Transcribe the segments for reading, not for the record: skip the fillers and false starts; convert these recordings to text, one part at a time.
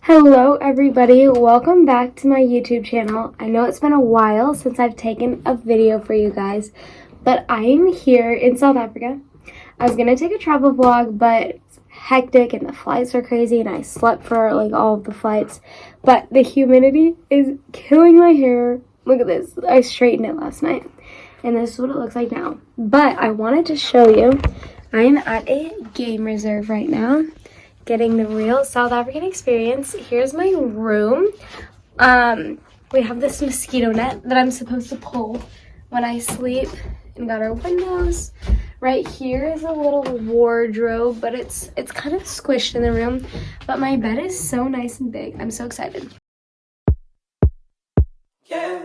Hello everybody, welcome back to my YouTube channel. I know it's been a while since I've taken a video for you guys, but I am here in South Africa. I was going to take a travel vlog, but it's hectic and the flights are crazy and I slept for like all of the flights, but the humidity is killing my hair. Look at this, I straightened it last night and this is what it looks like now. But I wanted to show you, I am at a game reserve right now, getting the real South African experience. Here's my room. We have this mosquito net that I'm supposed to pull when I sleep, and got our windows. Right here is a little wardrobe, but it's kind of squished in the room. But my bed is so nice and big. I'm so excited. Yeah.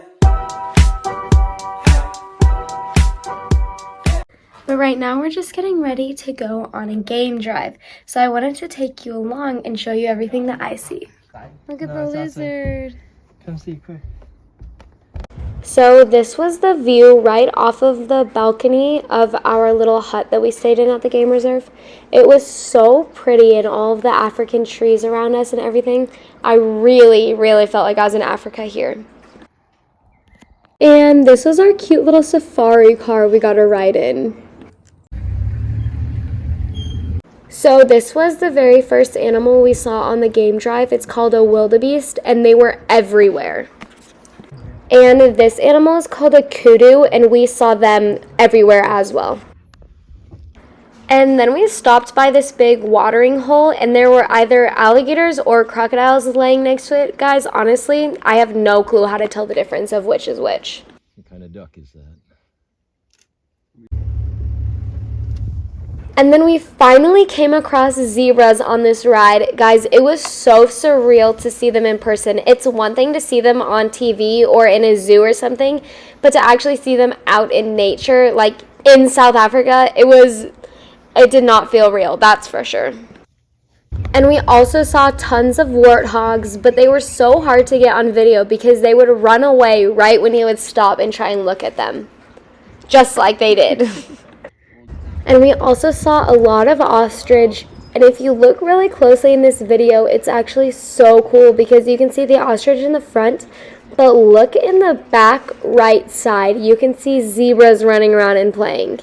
But right now we're just getting ready to go on a game drive. So I wanted to take you along and show you everything that I see. Look at the lizard. Come see quick. So this was the view right off of the balcony of our little hut that we stayed in at the game reserve. It was so pretty and all of the African trees around us and everything. I really felt like I was in Africa here. And this was our cute little safari car we got to ride in. So this was the very first animal we saw on the game drive. It's called a wildebeest, and they were everywhere. And this animal is called a kudu, and we saw them everywhere as well. And then we stopped by this big watering hole, and there were either alligators or crocodiles laying next to it. Guys, honestly, I have no clue how to tell the difference of which is which. What kind of duck is that? And then we finally came across zebras on this ride. Guys, it was so surreal to see them in person. It's one thing to see them on TV or in a zoo or something, but to actually see them out in nature, like in South Africa, it did not feel real, that's for sure. And we also saw tons of warthogs, but they were so hard to get on video because they would run away right when you would stop and try and look at them. Just like they did. And we also saw a lot of ostrich, and if you look really closely in this video, it's actually so cool because you can see the ostrich in the front, but look in the back right side, you can see zebras running around and playing.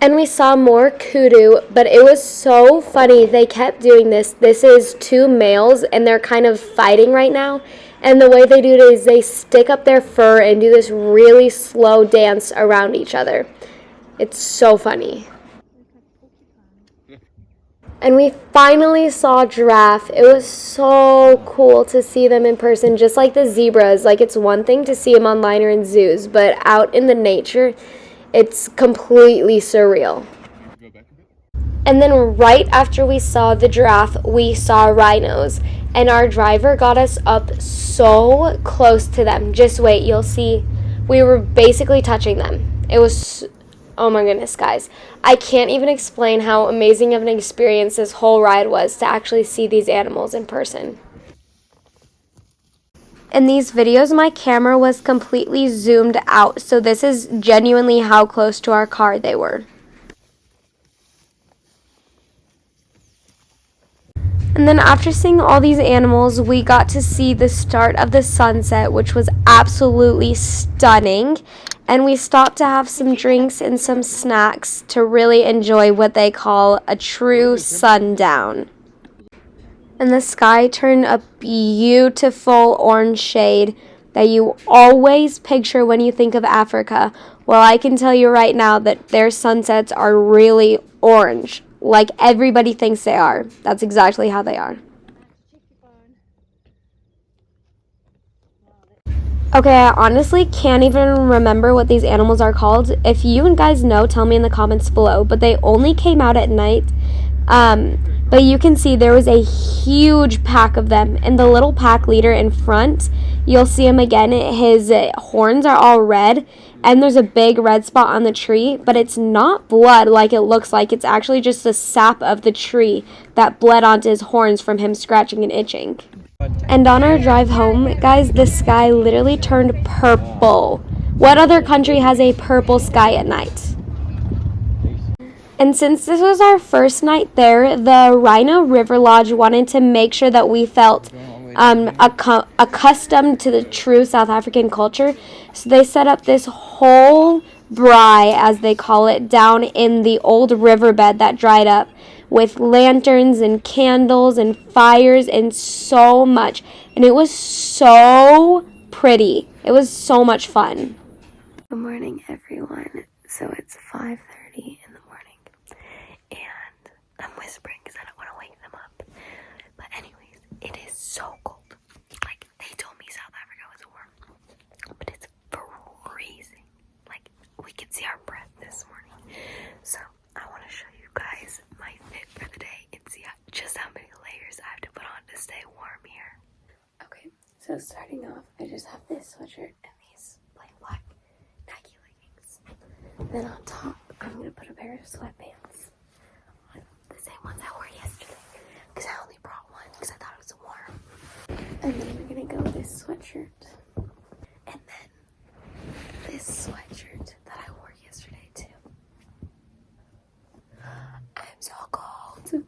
And we saw more kudu, but it was so funny, they kept doing this. This is two males, and they're kind of fighting right now, and the way they do it is they stick up their fur and do this really slow dance around each other. It's so funny. And we finally saw giraffe. It was so cool to see them in person, just like the zebras. Like, it's one thing to see them online or in zoos, but out in the nature, it's completely surreal. And then right after we saw the giraffe, we saw rhinos. And our driver got us up so close to them. Just wait, you'll see. We were basically touching them. It was... Oh my goodness, guys. I can't even explain how amazing of an experience this whole ride was to actually see these animals in person. In these videos, my camera was completely zoomed out, so this is genuinely how close to our car they were. And then after seeing all these animals, we got to see the start of the sunset, which was absolutely stunning. And we stopped to have some drinks and some snacks to really enjoy what they call a true sundown. And the sky turned a beautiful orange shade that you always picture when you think of Africa. Well, I can tell you right now that their sunsets are really orange, like everybody thinks they are. That's exactly how they are. Okay, I honestly can't even remember what these animals are called. If you guys know, tell me in the comments below. But they only came out at night. But you can see there was a huge pack of them. And the little pack leader in front, you'll see him again. His horns are all red. And there's a big red spot on the tree. But it's not blood like it looks like. It's actually just the sap of the tree that bled onto his horns from him scratching and itching. And on our drive home, guys, the sky literally turned purple. What other country has a purple sky at night? And since this was our first night there, the Rhino River Lodge wanted to make sure that we felt accustomed to the true South African culture. So they set up this whole braai, as they call it, down in the old riverbed that dried up, with lanterns and candles and fires and so much. And it was so pretty. It was so much fun. Good morning, everyone. So it's 5:30 in the morning, and I'm whispering because I don't want to wake them up. But anyways, it is so cold. Like, they told me South Africa was warm, but it's freezing. Like, we could see our breath this morning. So I want to show you guys my fit for the day and see just how many layers I have to put on to stay warm here. Okay, so starting off, I just have this sweatshirt and these plain black Nike leggings. Then on top, I'm going to put a pair of sweatpants on, the same ones I wore yesterday, because I only brought one because I thought it was warm. And then we're going to go with this sweatshirt, and then this sweatshirt that I wore yesterday too. I'm so cold.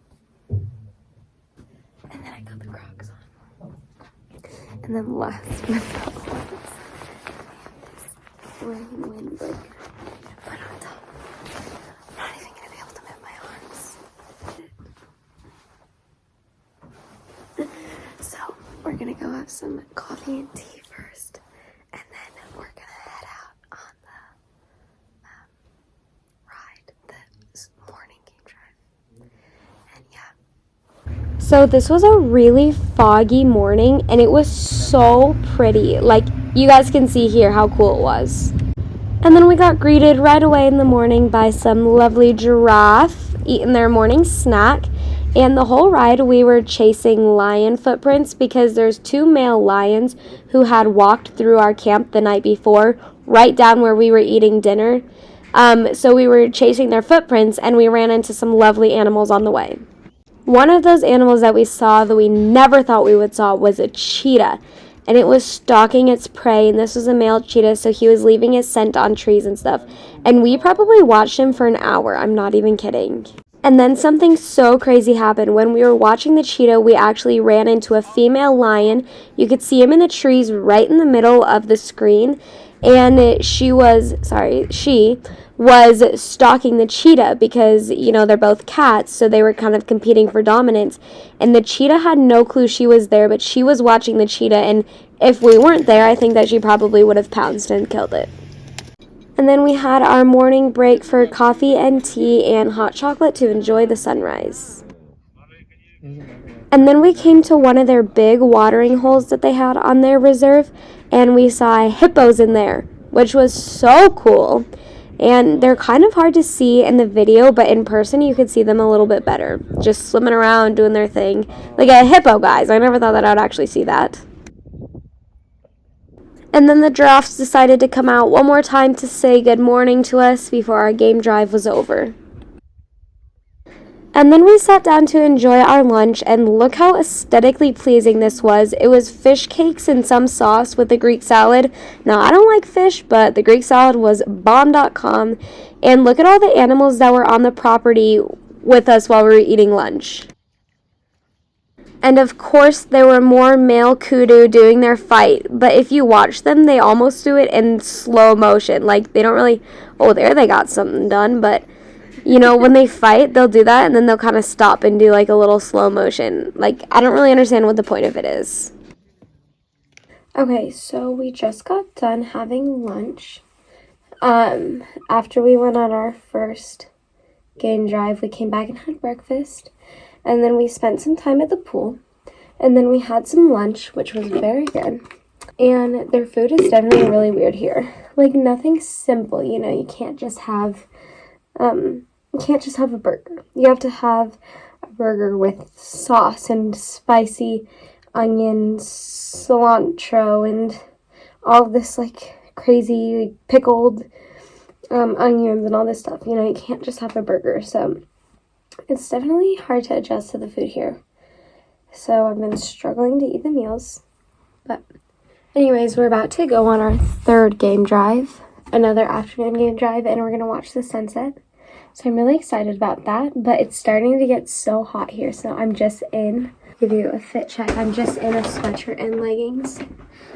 And then I got the Crocs on. And then last but not least, I have this rain windbreaker to put on top. I'm not even going to be able to move my arms. So we're going to go have some coffee and tea first. And then we're going to head out on the ride, the morning game drive. And yeah. So this was a really foggy morning, and it was so pretty. Like, you guys can see here how cool it was. And then we got greeted right away in the morning by some lovely giraffe eating their morning snack. And the whole ride we were chasing lion footprints because there's 2 male lions who had walked through our camp the night before, right down where we were eating dinner. So we were chasing their footprints, and we ran into some lovely animals on the way. One of those animals that we saw that we never thought we would saw was a cheetah. And it was stalking its prey, and this was a male cheetah, so he was leaving his scent on trees and stuff. And we probably watched him for an hour. I'm not even kidding. And then something so crazy happened. When we were watching the cheetah, we actually ran into a female lion. You could see him in the trees right in the middle of the screen. And she was stalking the cheetah because, you know, they're both cats, so they were kind of competing for dominance. And the cheetah had no clue she was there, but she was watching the cheetah, and if we weren't there, I think that she probably would have pounced and killed it. And then we had our morning break for coffee and tea and hot chocolate to enjoy the sunrise. And then we came to one of their big watering holes that they had on their reserve, and we saw hippos in there, which was so cool. And they're kind of hard to see in the video, but in person you could see them a little bit better, just swimming around, doing their thing. Like a hippo, guys. I never thought that I would actually see that. And then the giraffes decided to come out one more time to say good morning to us before our game drive was over. And then we sat down to enjoy our lunch, and look how aesthetically pleasing this was. It was fish cakes and some sauce with a Greek salad. Now, I don't like fish, but the Greek salad was bomb.com. And look at all the animals that were on the property with us while we were eating lunch. And of course, there were more male kudu doing their fight. But if you watch them, they almost do it in slow motion. Like, they don't really, oh, there they got something done, but you know, when they fight, they'll do that, and then they'll kind of stop and do, like, a little slow motion. Like, I don't really understand what the point of it is. Okay, so we just got done having lunch. After we went on our first game drive, we came back and had breakfast, and then we spent some time at the pool, and then we had some lunch, which was very good. And their food is definitely really weird here. Like, nothing simple, you know, you can't just have a burger. You have to have a burger with sauce and spicy onions, cilantro, and all this, like, crazy pickled onions and all this stuff. You know, you can't just have a burger. So it's definitely hard to adjust to the food here. So I've been struggling to eat the meals. But anyways, we're about to go on our third game drive, another afternoon game drive, and we're going to watch the sunset. So I'm really excited about that, but it's starting to get so hot here, so I'm just in, give you a fit check, I'm just in a sweatshirt and leggings,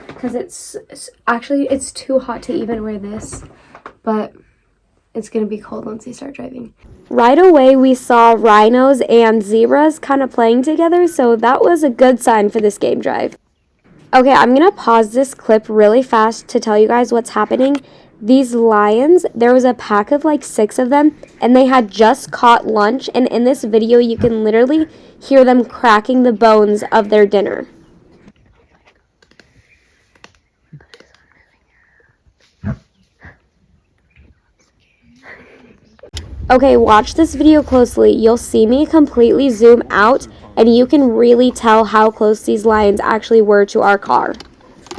because it's too hot to even wear this, but it's going to be cold once we start driving. Right away, we saw rhinos and zebras kind of playing together, so that was a good sign for this game drive. Okay, I'm going to pause this clip really fast to tell you guys what's happening. These lions, there was a pack of like 6 of them, and they had just caught lunch, and in this video, you can literally hear them cracking the bones of their dinner. Okay, watch this video closely. You'll see me completely zoom out, and you can really tell how close these lions actually were to our car,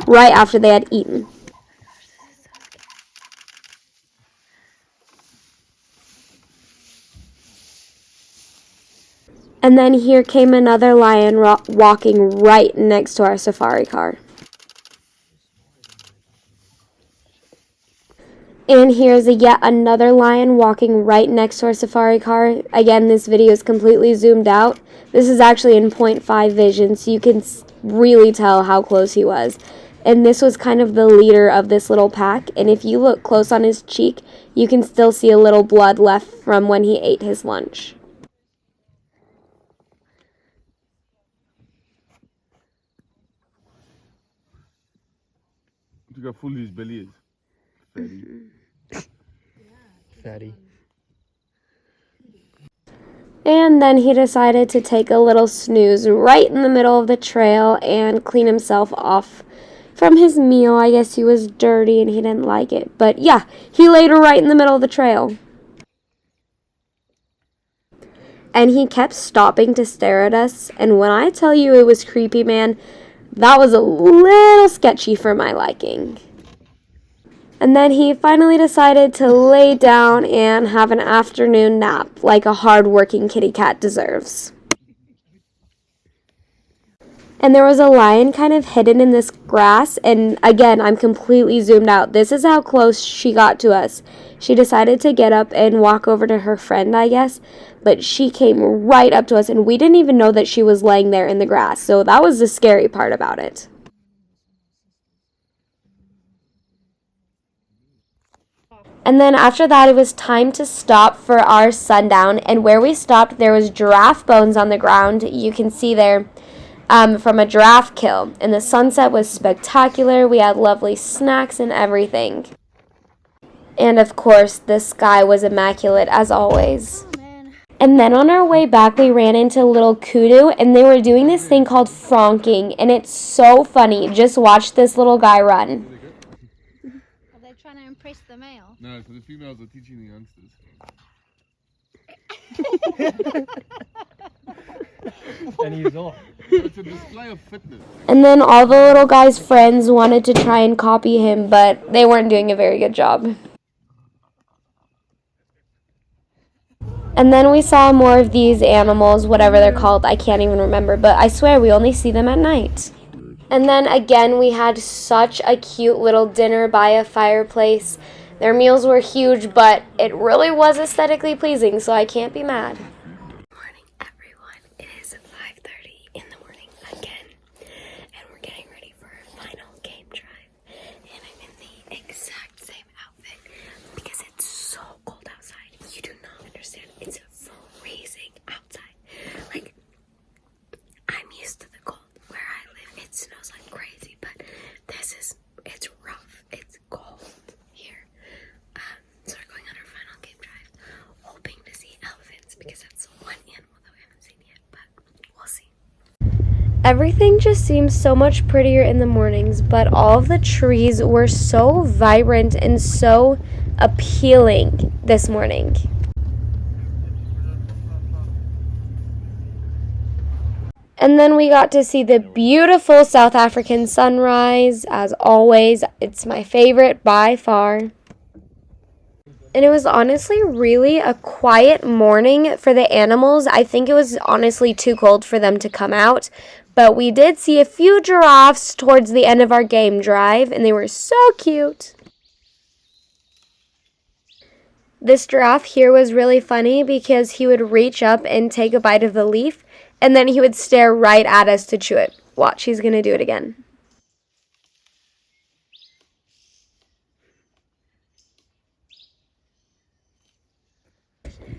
right after they had eaten. And then here came another lion walking right next to our safari car. And here's yet another lion walking right next to our safari car. Again, this video is completely zoomed out. This is actually in 0.5 vision, so you can really tell how close he was. And this was kind of the leader of this little pack. And if you look close on his cheek, you can still see a little blood left from when he ate his lunch. Look how full his belly is. Fatty. Fatty. And then he decided to take a little snooze right in the middle of the trail and clean himself off from his meal. I guess he was dirty and he didn't like it. But yeah, he laid right in the middle of the trail. And he kept stopping to stare at us. And when I tell you it was creepy, man, that was a little sketchy for my liking. And then he finally decided to lay down and have an afternoon nap like a hard-working kitty cat deserves. And there was a lion kind of hidden in this grass, and again, I'm completely zoomed out. This is how close she got to us. She decided to get up and walk over to her friend, I guess, but she came right up to us, and we didn't even know that she was laying there in the grass, so that was the scary part about it. And then after that, it was time to stop for our sundown. And where we stopped, there was giraffe bones on the ground. You can see there from a giraffe kill. And the sunset was spectacular. We had lovely snacks and everything. And of course, the sky was immaculate as always. And then on our way back, we ran into little kudu, and they were doing this thing called fronking. And it's so funny. Just watch this little guy run. Are they trying to impress the male? No, so the females are teaching the youngsters. And he's off. It's a display of fitness. And then all the little guy's friends wanted to try and copy him, but they weren't doing a very good job. And then we saw more of these animals, whatever they're called, I can't even remember, but I swear we only see them at night. And then again, we had such a cute little dinner by a fireplace. Their meals were huge, but it really was aesthetically pleasing, so I can't be mad. Good morning, everyone. It is 5:30 in the morning again, and we're getting ready for our final game drive. And I'm in the exact same outfit because it's so cold outside. You do not understand. It's freezing outside. Like, I'm used to the cold where I live. It snows like crazy, but it's rough. It's cold here. So we're going on our final game drive, hoping to see elephants because that's one animal that we haven't seen yet, but we'll see. Everything just seems so much prettier in the mornings, but all of the trees were so vibrant and so appealing this morning. And then we got to see the beautiful South African sunrise. As always, it's my favorite by far. And it was honestly really a quiet morning for the animals. I think it was honestly too cold for them to come out. But we did see a few giraffes towards the end of our game drive, and they were so cute. This giraffe here was really funny because he would reach up and take a bite of the leaf, and then he would stare right at us to chew it. Watch, he's gonna do it again.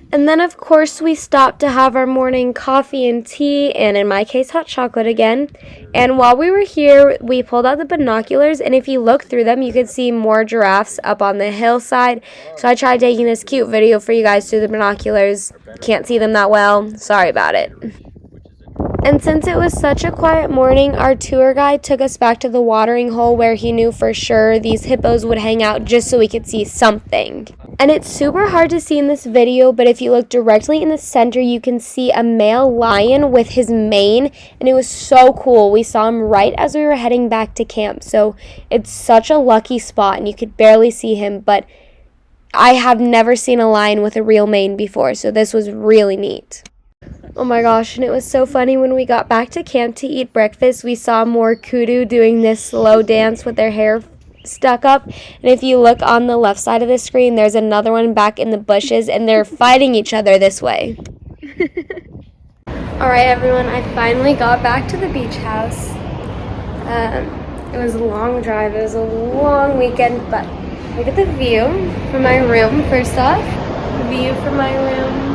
And then, of course, we stopped to have our morning coffee and tea, and in my case, hot chocolate again. And while we were here, we pulled out the binoculars, and if you look through them, you could see more giraffes up on the hillside. So I tried taking this cute video for you guys through the binoculars. Can't see them that well. Sorry about it. And since it was such a quiet morning, our tour guide took us back to the watering hole where he knew for sure these hippos would hang out just so we could see something. And it's super hard to see in this video, but if you look directly in the center, you can see a male lion with his mane, and it was so cool. We saw him right as we were heading back to camp, so it's such a lucky spot, and you could barely see him, but I have never seen a lion with a real mane before, so this was really neat. Oh my gosh, and it was so funny when we got back to camp to eat breakfast, we saw more kudu doing this slow dance with their hair stuck up, and if you look on the left side of the screen, there's another one back in the bushes, and they're fighting each other this way. Alright everyone, I finally got back to the beach house. It was a long drive, it was a long weekend, but look at the view from my room. First off, the view from my room.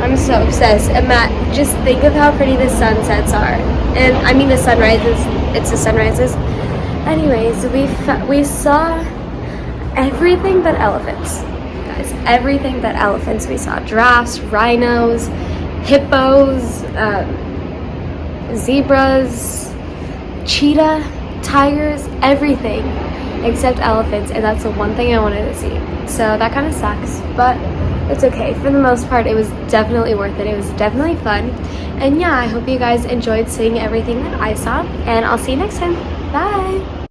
I'm so obsessed. And Matt, just think of how pretty the sunsets are. And I mean the sunrises. It's the sunrises. Anyways, we saw everything but elephants. Guys, everything but elephants. We saw giraffes, rhinos, hippos, zebras, cheetah, tigers, everything except elephants. And that's the one thing I wanted to see. So that kind of sucks. But it's okay. For the most part, it was definitely worth it. It was definitely fun. And yeah, I hope you guys enjoyed seeing everything that I saw. And I'll see you next time. Bye!